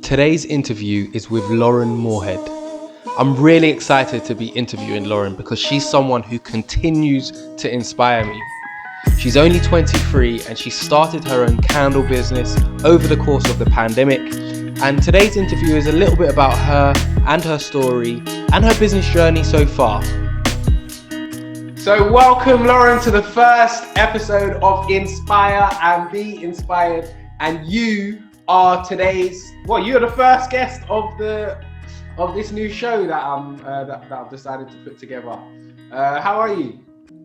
Today's interview is with Lauren Moorhead. I'm really excited to be interviewing Lauren because she's someone who continues to inspire me. She's only 23 and she started her own candle business over the course of the pandemic. And today's interview is a little bit about her and her story and her business journey so far. So welcome, Lauren, to the first episode of Inspire and Be Inspired. And you are you're the first guest of this new show that I've decided to put together. How are you?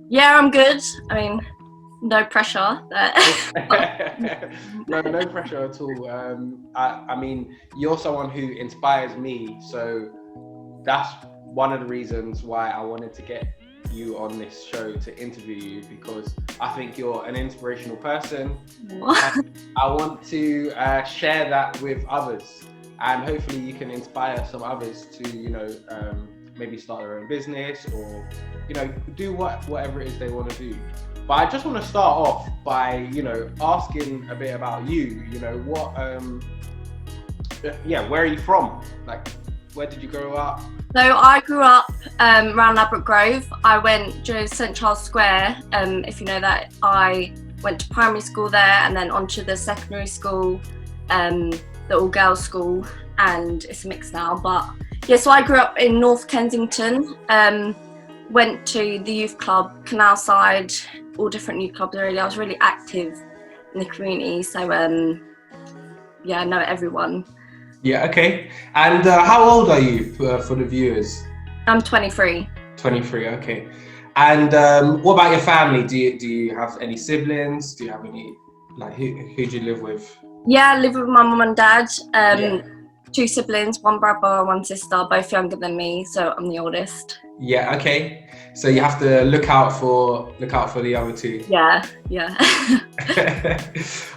Yeah, I'm good. I mean, no pressure. No pressure at all. I mean, you're someone who inspires me, so that's one of the reasons why I wanted to get you on this show to interview you, because I think you're an inspirational person. I want to share that with others, and hopefully you can inspire some others to maybe start their own business or do whatever it is they want to do. But I just want to start off by asking a bit about you. Where are you from? Like, where did you grow up? So I grew up around Ladbroke Grove. I went to St Charles Square, if you know that. I went to primary school there and then onto the secondary school, the all-girls school, and it's a mix now. But yeah, so I grew up in North Kensington, went to the youth club, Canal Side, all different youth clubs really. I was really active in the community, so I know everyone. Yeah, okay. And how old are you for the viewers? I'm 23. 23, okay. And what about your family? Do you have any siblings? Do you have any, who do you live with? Yeah, I live with my mum and dad. 2 siblings, 1 brother, 1 sister, both younger than me, so I'm the oldest. Yeah, okay. So you have to look out for the other 2. Yeah.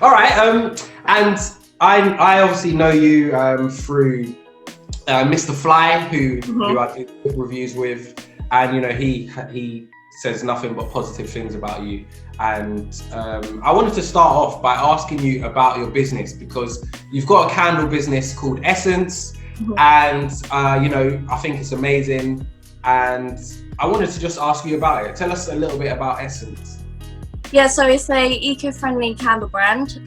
All right. And I obviously know you through Mr. Fly, who I did reviews with, and he says nothing but positive things about you. And I wanted to start off by asking you about your business, because you've got a candle business called Essence, and I think it's amazing. And I wanted to just ask you about it. Tell us a little bit about Essence. Yeah, so it's a eco-friendly candle brand.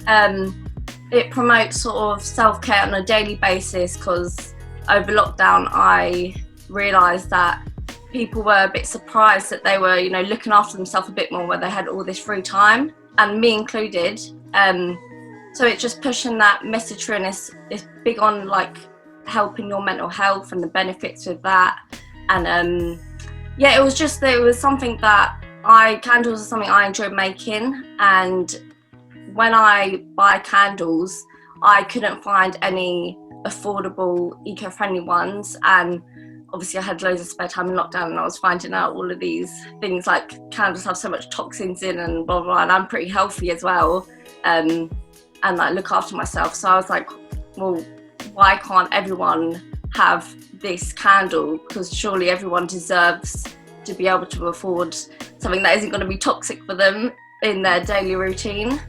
It promotes sort of self-care on a daily basis, because over lockdown I realised that people were a bit surprised that they were, looking after themselves a bit more where they had all this free time, and me included. So it's just pushing that message through, and it's big on helping your mental health and the benefits with that. And it was something that candles are something I enjoy making, and when I buy candles, I couldn't find any affordable, eco-friendly ones. And obviously I had loads of spare time in lockdown, and I was finding out all of these things, like candles have so much toxins in and blah, blah, blah, and I'm pretty healthy as well, and look after myself. So I was like, well, why can't everyone have this candle? Because surely everyone deserves to be able to afford something that isn't going to be toxic for them in their daily routine.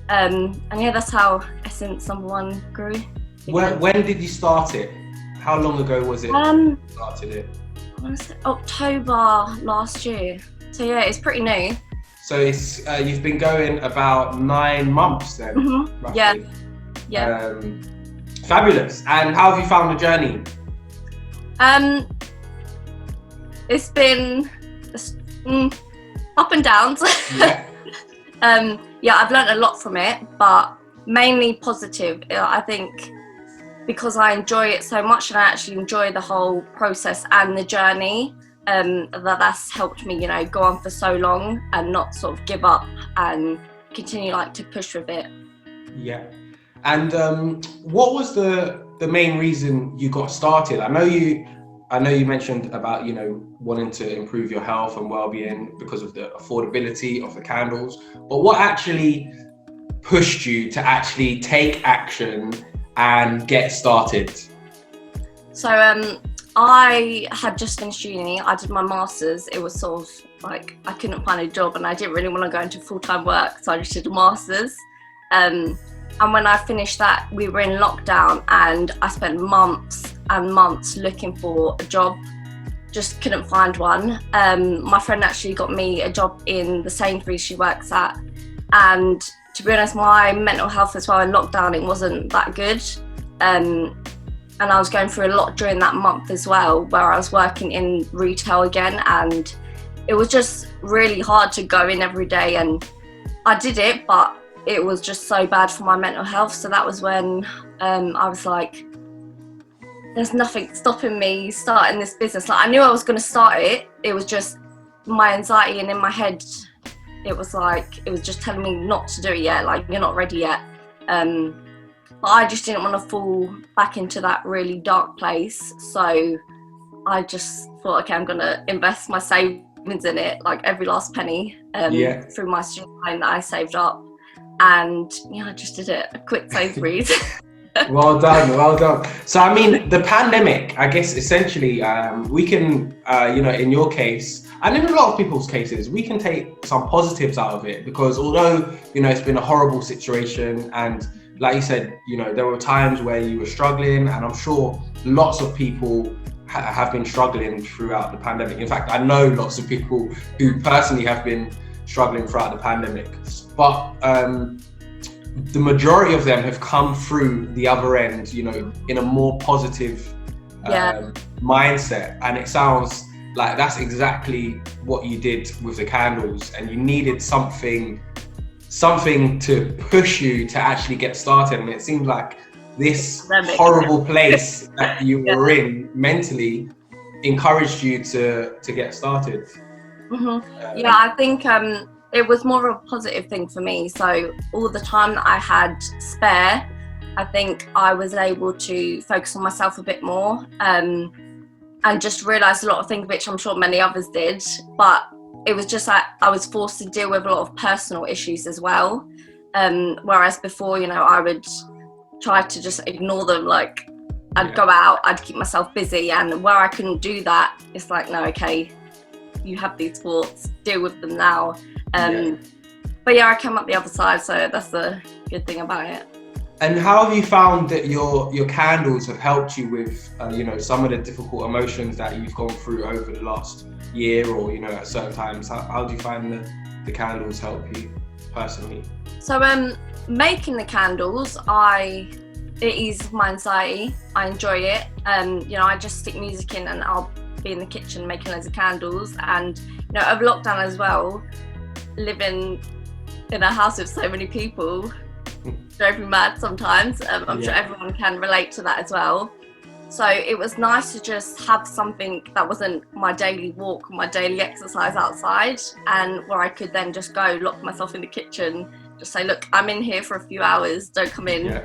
That's how Essence #1 grew. When did you start it? How long ago was it you started it? I want to say October last year. So yeah, it's pretty new. So it's you've been going about 9 months then? Roughly. Yeah. Fabulous. And how have you found the journey? It's been up and downs. I've learned a lot from it, but mainly positive. I think because I enjoy it so much, and I actually enjoy the whole process and the journey, that's helped me, go on for so long and not sort of give up and continue to push with it. Yeah. And what was the main reason you got started? I know you mentioned about wanting to improve your health and well-being because of the affordability of the candles, but what actually pushed you to actually take action and get started? So I had just finished uni. I did my masters. It was sort of like I couldn't find a job and I didn't really want to go into full-time work, so I just did a masters. And when I finished that, we were in lockdown, and I spent months and months looking for a job. Just couldn't find one. My friend actually got me a job in the Sainsbury's she works at, and to be honest, my mental health as well in lockdown, it wasn't that good. And I was going through a lot during that month as well, where I was working in retail again, and it was just really hard to go in every day. And I did it, but it was just so bad for my mental health. So that was when I was like, there's nothing stopping me starting this business. Like, I knew I was going to start it. It was just my anxiety, and in my head, it was just telling me not to do it yet. Like, you're not ready yet. But I just didn't want to fall back into that really dark place. So I just thought, okay, I'm going to invest my savings in it, like every last penny, through my student loan that I saved up. And I just did it. A quick Sainsbury's. Well done. So, I mean, the pandemic, I guess, essentially, we can, in your case, and in a lot of people's cases, we can take some positives out of it, because although, it's been a horrible situation, and like you said, there were times where you were struggling, and I'm sure lots of people have been struggling throughout the pandemic. In fact, I know lots of people who personally have been struggling throughout the pandemic, but the majority of them have come through the other end, in a more positive mindset. And it sounds like that's exactly what you did with the candles, and you needed something to push you to actually get started. And it seems like this horrible place that you were in mentally encouraged you to get started. Mm-hmm. I think it was more of a positive thing for me. So all the time that I had spare, I think I was able to focus on myself a bit more, and just realise a lot of things, which I'm sure many others did. But it was just like I was forced to deal with a lot of personal issues as well. Whereas before, I would try to just ignore them. Like, I'd go out, I'd keep myself busy, and where I couldn't do that, it's like, no, okay, you have these thoughts, deal with them now. But I came up the other side, so that's the good thing about it. And how have you found that your candles have helped you with some of the difficult emotions that you've gone through over the last year, or at certain times? How do you find the candles help you personally? So making the candles, it eases my anxiety. I enjoy it. I just stick music in, and I'll be in the kitchen making loads of candles. And over lockdown as well, living in a house with so many people drove me mad sometimes. I'm sure everyone can relate to that as well. So it was nice to just have something that wasn't my daily walk or my daily exercise outside, and where I could then just go lock myself in the kitchen, just say, look, I'm in here for a few hours, don't come in.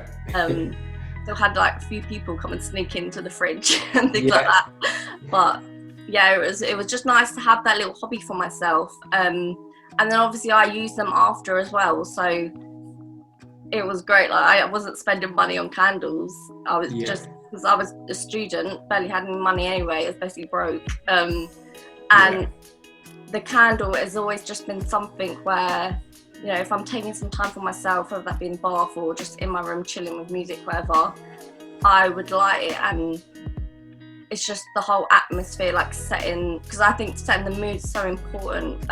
Still had like a few people come and sneak into the fridge and things like that. But it was just nice to have that little hobby for myself. And then obviously I used them after as well, so it was great. Like, I wasn't spending money on candles. I was just, because I was a student, barely had any money anyway. It was basically broke. And the candle has always just been something where, if I'm taking some time for myself, whether that be in the bath or just in my room chilling with music, whatever, I would light it, and it's just the whole atmosphere, like setting, because I think setting the mood is so important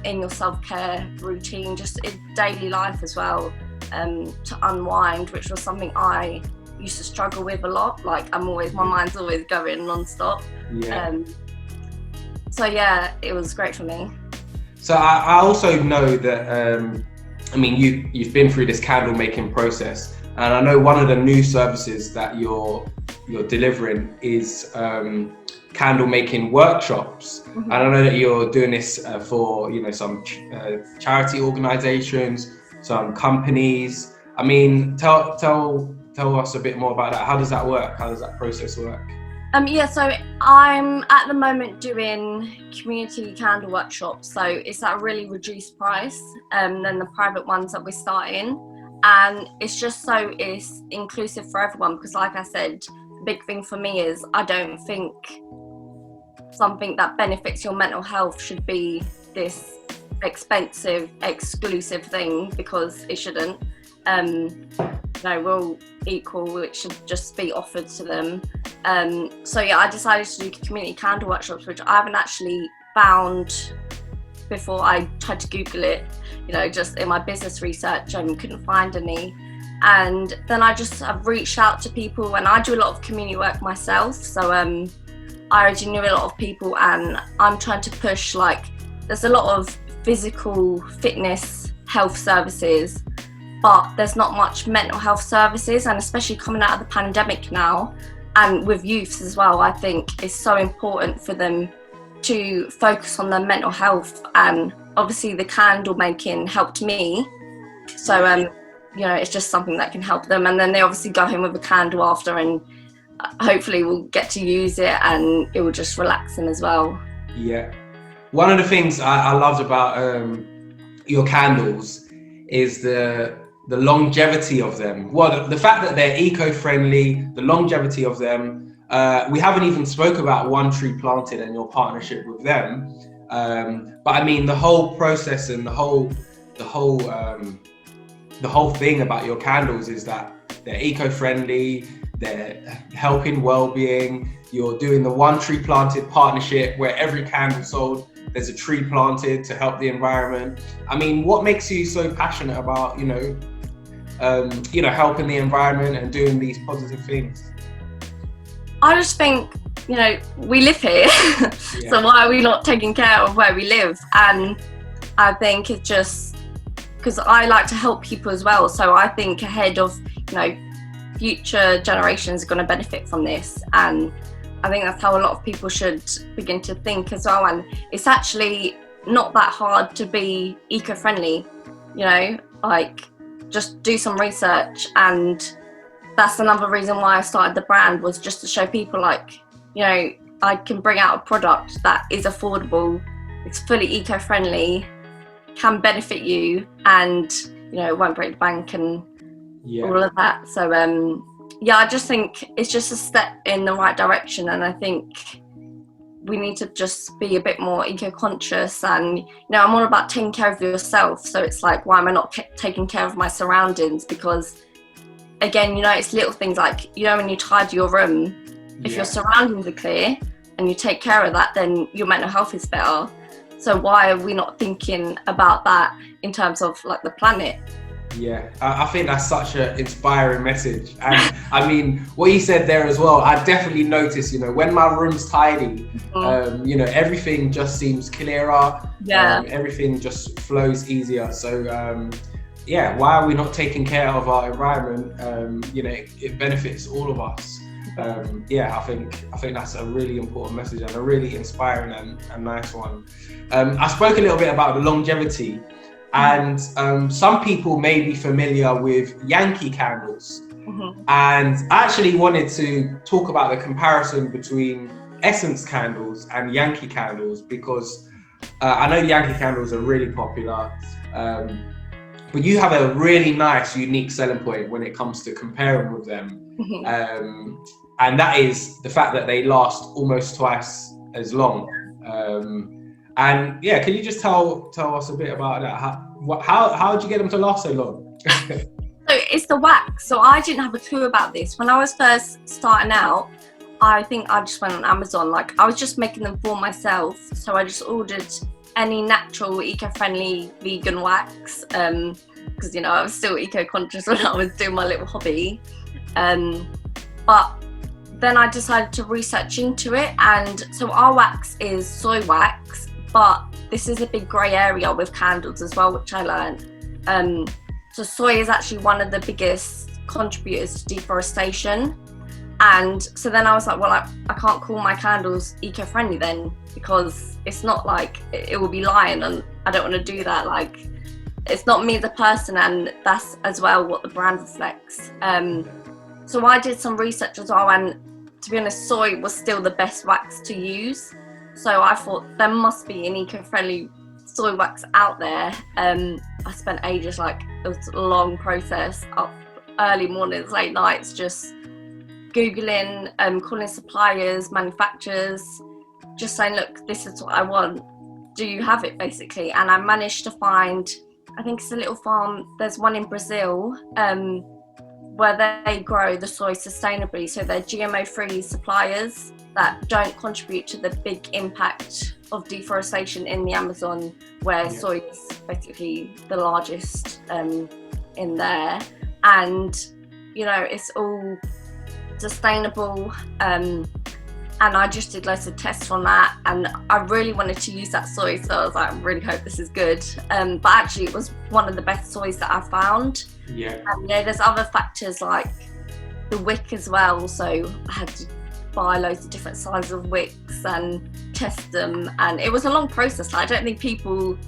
in your self-care routine, just in daily life as well, to unwind, which was something I used to struggle with a lot. Like, my mind's always going non-stop. It was great for me. So I also know that you've been through this candle making process, and I know one of the new services that you're delivering is candle making workshops. And I know that you're doing this for some charity organizations, some companies. I mean, tell us a bit more about that. How does that work? How does that process work? So I'm at the moment doing community candle workshops, so it's at a really reduced price than the private ones that we're starting, and it's just so it's inclusive for everyone, because like I said, the big thing for me is I don't think something that benefits your mental health should be this expensive, exclusive thing, because it shouldn't. will equal, which should just be offered to them. So yeah, I decided to do community candle workshops, which I haven't actually found before. I tried to Google it, just in my business research, and couldn't find any. And then I just have reached out to people, and I do a lot of community work myself. So I already knew a lot of people, and I'm trying to push, there's a lot of physical fitness health services, but there's not much mental health services, and especially coming out of the pandemic now, and with youths as well, I think it's so important for them to focus on their mental health. And obviously the candle making helped me, so it's just something that can help them. And then they obviously go home with a candle after, and hopefully we'll get to use it, and it will just relax them as well. Yeah, one of the things I loved about your candles is the longevity of them. Well, the fact that they're eco-friendly, the longevity of them. We haven't even spoke about One Tree Planted and your partnership with them. But I mean, the whole process and the whole thing about your candles is that they're eco-friendly, they're helping well-being. You're doing the One Tree Planted partnership, where every candle sold, there's a tree planted to help the environment. I mean, what makes you so passionate about, helping the environment and doing these positive things? I just think, we live here, so why are we not taking care of where we live? And I think it's just because I like to help people as well. So I think ahead of, future generations are going to benefit from this. And I think that's how a lot of people should begin to think as well. And it's actually not that hard to be eco-friendly, just do some research. And that's another reason why I started the brand, was just to show people I can bring out a product that is affordable, it's fully eco-friendly, can benefit you, and it won't break the bank and all of that. So I just think it's just a step in the right direction, and I think we need to just be a bit more eco-conscious. And I'm all about taking care of yourself, so it's why am I not taking care of my surroundings? Because again, it's little things like, when you tidy your room, if your surroundings are clear and you take care of that, then your mental health is better. So why are we not thinking about that in terms of the planet? Yeah, I think that's such an inspiring message. And I mean, what you said there as well, I definitely noticed, when my room's tidy, everything just seems clearer. Yeah. Everything just flows easier. So, why are we not taking care of our environment? It benefits all of us. I think that's a really important message, and a really inspiring and nice one. I spoke a little bit about the longevity, and some people may be familiar with Yankee candles. And I actually wanted to talk about the comparison between Essence candles and Yankee candles, because I know Yankee candles are really popular, but you have a really nice, unique selling point when it comes to comparing with them. And that is the fact that they last almost twice as long. Can you just tell us a bit about that? How did you get them to last so long? So it's the wax. So I didn't have a clue about this. When I was first starting out, I think I just went on Amazon. I was just making them for myself. So I just ordered any natural, eco-friendly vegan wax, because I was still eco-conscious when I was doing my little hobby. But then I decided to research into it, and so our wax is soy wax, but this is a big grey area with candles as well, which I learned. So soy is actually one of the biggest contributors to deforestation. And so then I was like, well, I can't call my candles eco-friendly then, because it's not it will be lying, and I don't want to do that. It's not me as a person, and that's as well what the brand reflects. So I did some research as well, and to be honest, soy was still the best wax to use. So I thought there must be an eco-friendly soy wax out there. I spent ages, it was a long process, up early mornings, late nights, just Googling, calling suppliers, manufacturers, just saying, look, this is what I want. Do you have it, basically? And I managed to find, I think it's a little farm, there's one in Brazil, where they grow the soy sustainably. So they're GMO-free suppliers that don't contribute to the big impact of deforestation in the Amazon, where soy is basically the largest in there. And, you know, it's all sustainable. And I just did loads of tests on that, and I really wanted to use that soy, so I was like, I really hope this is good. But actually it was one of the best soys that I found. Yeah. And yeah, there's other factors like the wick as well, so I had to buy loads of different sizes of wicks and test them, and it was a long process. Like, I don't think people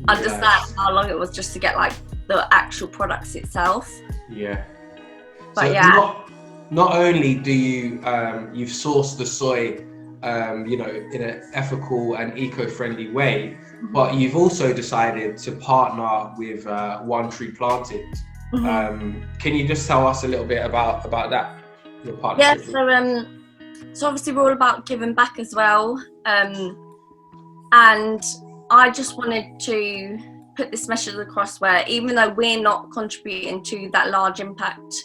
understand how long it was just to get like the actual products itself. Yeah. But so yeah. Not only do you you've sourced the soy, you know, in an ethical and eco-friendly way, but you've also decided to partner with One Tree Planted. Can you just tell us a little bit about that? Your partnership? Yeah. So obviously we're all about giving back as well, and I just wanted to put this message across where even though we're not contributing to that large impact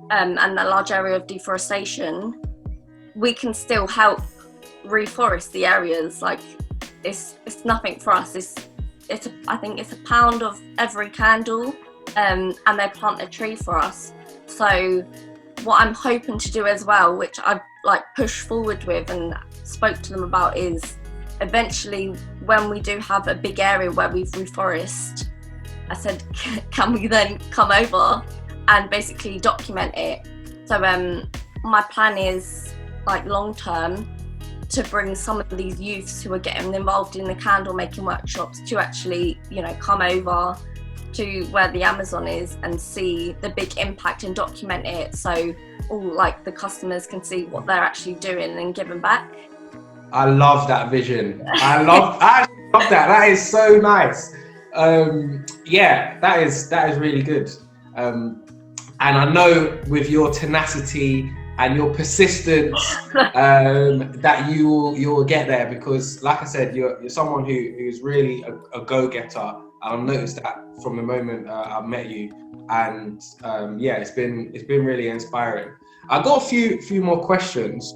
and that large area of deforestation, we can still help reforest the areas. Like, it's nothing for us. I think it's £1 of every candle, and they plant a tree for us. So what I'm hoping to do as well, which I've like pushed forward with and spoke to them about, is eventually when we do have a big area where we've reforested, I said, can we then come over and basically document it? So my plan is, like, long term, to bring some of these youths who are getting involved in the candle making workshops to actually, you know, come over to where the Amazon is and see the big impact and document it, so all like the customers can see what they're actually doing and giving back. I love that vision. I love that. That is so nice. Yeah, that is really good. And I know with your tenacity and your persistence that you will get there, because like I said, you're someone who's really a go-getter. I've noticed that from the moment I've met you, and yeah, it's been really inspiring. I've got a few more questions.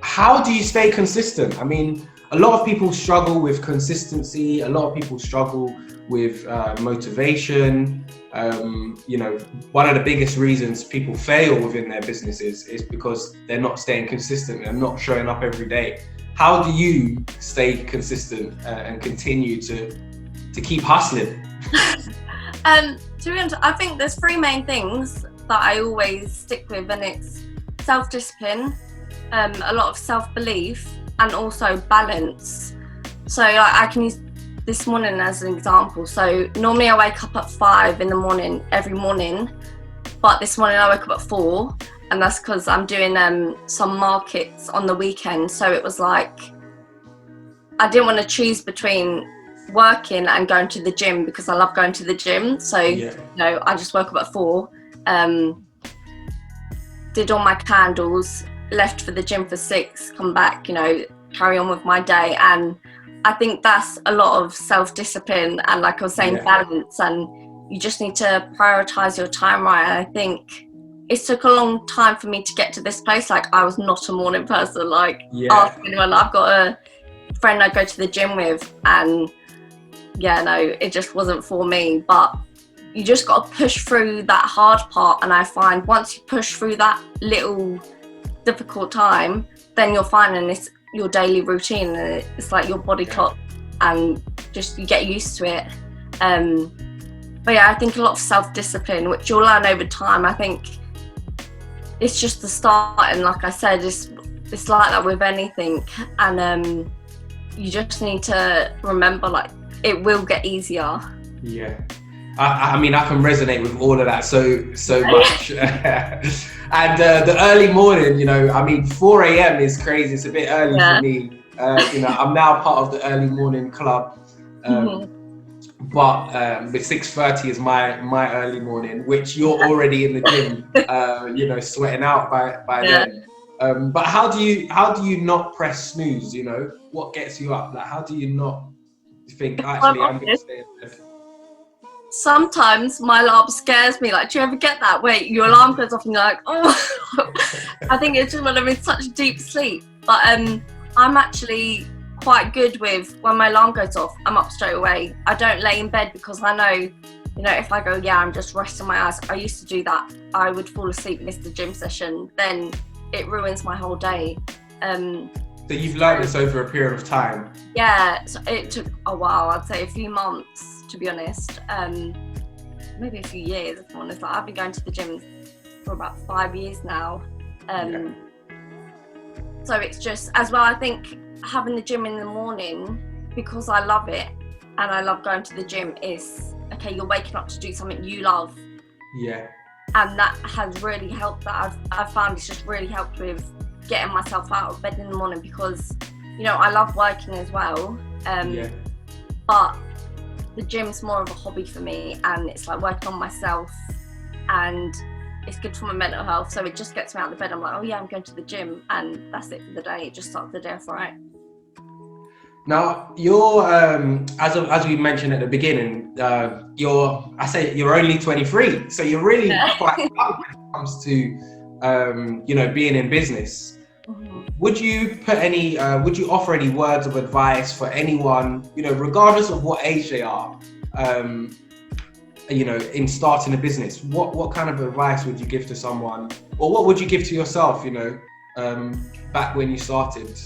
How do you stay consistent? I mean, a lot of people struggle with consistency. A lot of people struggle with motivation. You know, one of the biggest reasons people fail within their businesses is because they're not staying consistent and not showing up every day. How do you stay consistent and continue to keep hustling? To be honest, I think there's 3 main things that I always stick with, and it's self-discipline, a lot of self-belief, and also balance. So I can use this morning as an example. So normally I wake up at 5 in the morning every morning, but this morning I woke up at 4, and that's because I'm doing some markets on the weekend. So it was like, I didn't want to choose between working and going to the gym, because I love going to the gym. So you know, I just woke up at 4, did all my candles, left for the gym for 6, come back, you know, carry on with my day. And I think that's a lot of self-discipline and, like I was saying, balance, and you just need to prioritize your time right. And I think it took a long time for me to get to this place. Like, I was not a morning person. Like, ask anyone. I've got a friend I go to the gym with, and yeah, no, it just wasn't for me. But you just got to push through that hard part, and I find once you push through that little difficult time, then you're finding it's your daily routine, and it's like your body clock, and just you get used to it. But yeah, I think a lot of self-discipline, which you'll learn over time. I think it's just the start, and like I said, it's like that with anything, and you just need to remember, like, it will get easier. Yeah, I mean, I can resonate with all of that so much. And the early morning, you know, I mean, 4 a.m. is crazy. It's a bit early for me. You know, I'm now part of the early morning club, but 6:30 is my early morning, which you're already in the gym, you know, sweating out by then. But how do you not press snooze? You know, what gets you up? Like, how do you not think, actually, I'm going to stay in bed? sometimes my alarm scares me. Like, do you ever get that? Wait, your alarm goes off and you're like, oh. I think it's just when I'm in such deep sleep. But I'm actually quite good with when my alarm goes off, I'm up straight away. I don't lay in bed because I know, you know, if I go, yeah, I'm just resting my eyes. I used to do that. I would fall asleep, miss the gym session. Then it ruins my whole day. So you've learned this over a period of time? Yeah, so it took a while. I'd say a few months, to be honest. Maybe a few years, if I'm honest. Like, I've been going to the gym for about 5 years now. So it's just, as well, I think having the gym in the morning, because I love it and I love going to the gym, is, okay, you're waking up to do something you love. Yeah. And that has really helped. That I've found it's just really helped with getting myself out of bed in the morning, because, you know, I love working as well. But the gym's more of a hobby for me, and it's like working on myself, and it's good for my mental health. So it just gets me out of the bed. I'm like, oh yeah, I'm going to the gym, and that's it for the day. It just starts the day off right. Now, you're, as we mentioned at the beginning, you're only 23, so you're really quite young when it comes to, you know, being in business. Mm-hmm. Would you offer any words of advice for anyone, you know, regardless of what age they are, you know, in starting a business? What kind of advice would you give to someone, or what would you give to yourself, you know, back when you started?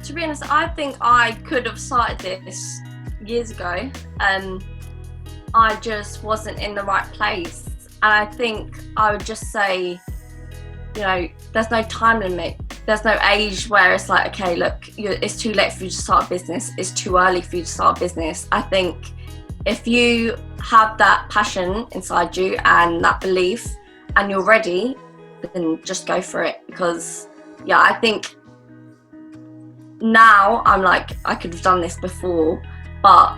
To be honest, I think I could have started this years ago. I just wasn't in the right place. And I think I would just say, you know, there's no time limit. There's no age where it's like, okay, look, it's too late for you to start a business. It's too early for you to start a business. I think if you have that passion inside you and that belief and you're ready, then just go for it. Because, yeah, I think now I'm like, I could have done this before, but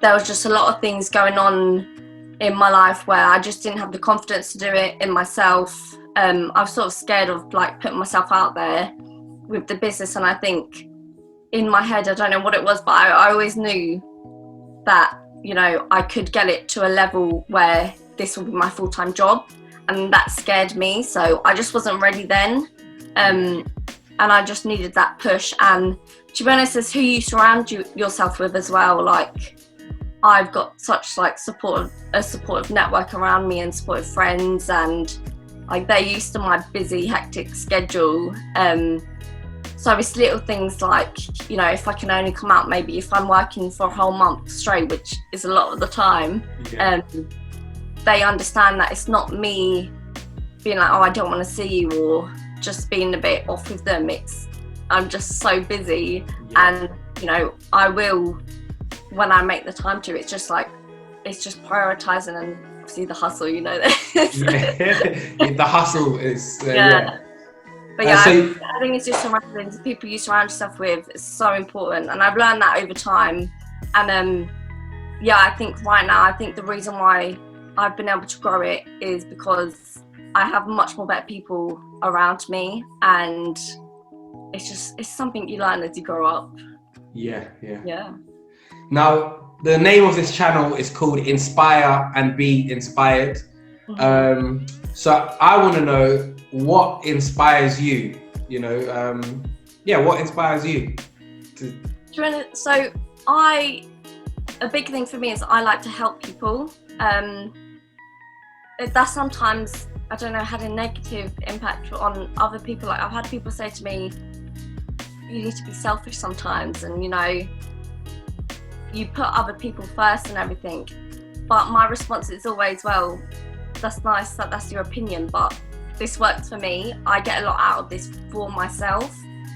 there was just a lot of things going on in my life where I just didn't have the confidence to do it in myself. I was sort of scared of like putting myself out there with the business, and I think in my head, I don't know what it was, but I always knew that, you know, I could get it to a level where this would be my full-time job, and that scared me. So I just wasn't ready then. And I just needed that push. And to be honest, it's who you surround yourself with as well. Like, I've got such like a supportive network around me and supportive friends, and like they're used to my busy, hectic schedule. So it's little things like, you know, if I can only come out, maybe if I'm working for a whole month straight, which is a lot of the time, they understand that it's not me being like, oh, I don't want to see you, or just being a bit off with them. I'm just so busy, and, you know, I will, when I make the time to. It's just prioritizing, and obviously the hustle, you know. The hustle is But yeah, I think it's just surrounding the people you surround yourself with is so important, and I've learned that over time. And I think right now, I think the reason why I've been able to grow it is because I have much more better people around me, and it's something you learn as you grow up. Yeah. Now, the name of this channel is called Inspire and Be Inspired. Mm-hmm. So I want to know what inspires you, you know, what inspires you? So a big thing for me is I like to help people. That sometimes, I don't know, had a negative impact on other people. Like, I've had people say to me, you need to be selfish sometimes, and, you know, you put other people first and everything. But my response is always, well, that's nice, that's your opinion, but this works for me. I get a lot out of this for myself.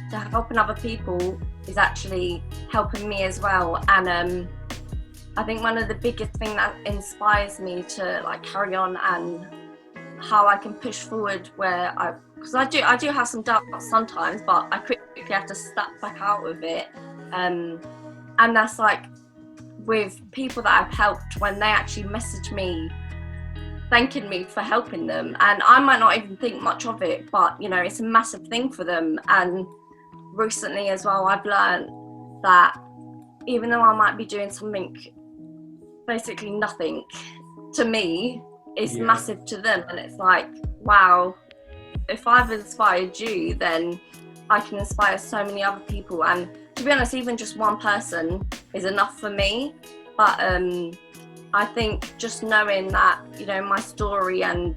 So helping other people is actually helping me as well. And I think one of the biggest things that inspires me to like carry on and how I can push forward, because I do have some doubts sometimes, but I quickly have to step back out of it. And that's like with people that I've helped, when they actually message me thanking me for helping them, and I might not even think much of it, but, you know, it's a massive thing for them. And recently as well, I've learned that even though I might be doing something, basically nothing, to me, it's massive to them. And it's like, wow, if I've inspired you, then I can inspire so many other people. And to be honest, even just one person is enough for me. But I think just knowing that, you know, my story and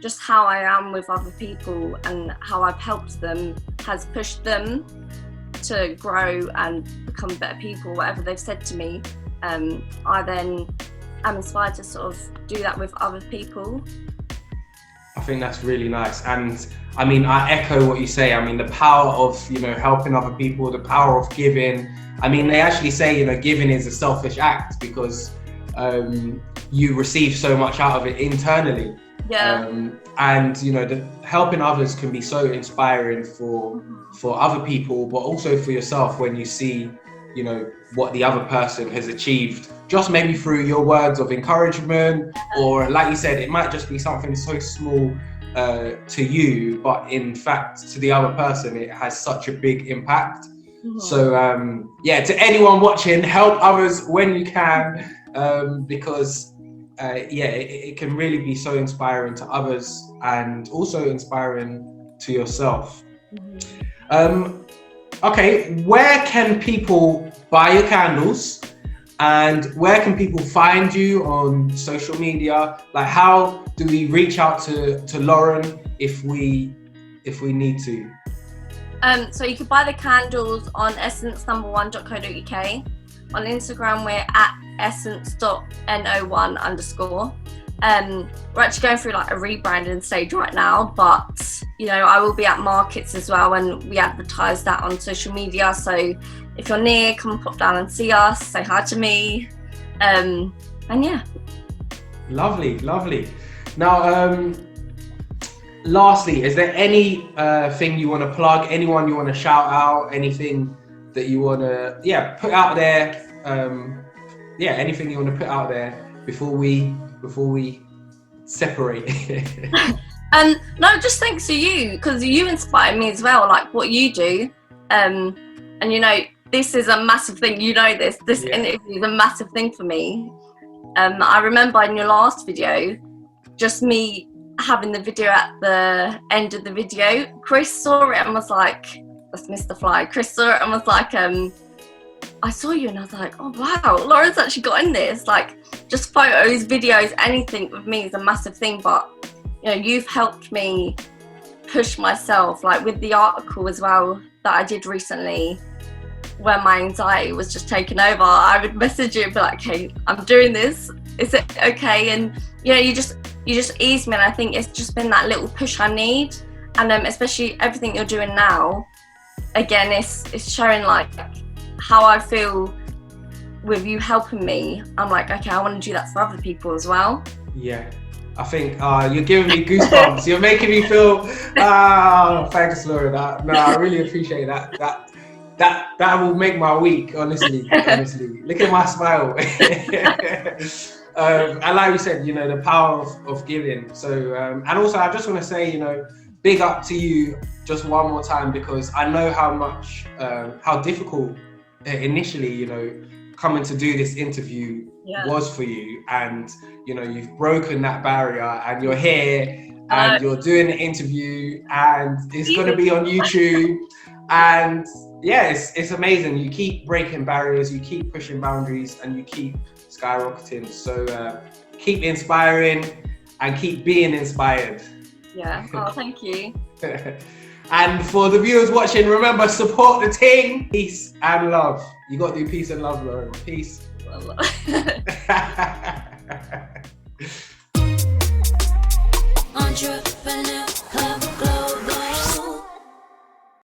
just how I am with other people and how I've helped them has pushed them to grow and become better people, whatever they've said to me. I then am inspired to sort of do that with other people. I think that's really nice. And I mean, I echo what you say. I mean, the power of, you know, helping other people, the power of giving. I mean, they actually say, you know, giving is a selfish act because you receive so much out of it internally. Yeah. And, you know, helping others can be so inspiring for other people, but also for yourself when you see, you know, what the other person has achieved, just maybe through your words of encouragement, or like you said, it might just be something so small to you, but in fact, to the other person, it has such a big impact. So yeah, to anyone watching, help others when you can, because yeah, it can really be so inspiring to others and also inspiring to yourself. Okay, where can people buy your candles, and where can people find you on social media? Like, how do we reach out to Lauren if we need to? So you can buy the candles on essence1.co.uk. On Instagram, we're at essence.no1_. We're actually going through like a rebranding stage right now, but you know, I will be at markets as well, and we advertise that on social media. So if you're near, come pop down and see us, say hi to me, and yeah. Lovely. Now, lastly, is there any thing you want to plug? Anyone you want to shout out? Anything that you want to put out there? Anything you want to put out there before we separate? No, just thanks to you, because you inspire me as well, like what you do. And you know, this is a massive thing. You know, this interview is a massive thing for me. I remember in your last video, just me having the video at the end of the video, Chris saw it and was like, that's Mr. Fly. Chris saw it and was like, I saw you, and I was like, oh wow, Lauren's actually got in this. Like, just photos, videos, anything with me is a massive thing. But you know, you've helped me push myself, like with the article as well that I did recently, where my anxiety was just taken over. I would message you and be like, okay, I'm doing this, is it okay? And you know, you just ease me, and I think it's just been that little push I need. And especially everything you're doing now, again, it's showing like how I feel with you helping me. I'm like, okay, I want to do that for other people as well. Yeah, I think you're giving me goosebumps. You're making me feel, thanks, Lauren. No, I really appreciate that. That will make my week, honestly. Look at my smile. And like we said, you know, the power of giving. So, and also I just want to say, you know, big up to you just one more time, because I know how much, how difficult initially, you know, coming to do this interview was for you. And, you know, you've broken that barrier, and you're here and you're doing the interview, and it's going to be on YouTube. And yeah, it's amazing. You keep breaking barriers, you keep pushing boundaries, and you keep skyrocketing. So keep inspiring and keep being inspired. Yeah, oh, thank you. And for the viewers watching, remember, support the TING. Peace and love. You got to do peace and love, Lauren. Peace. Entrepreneur.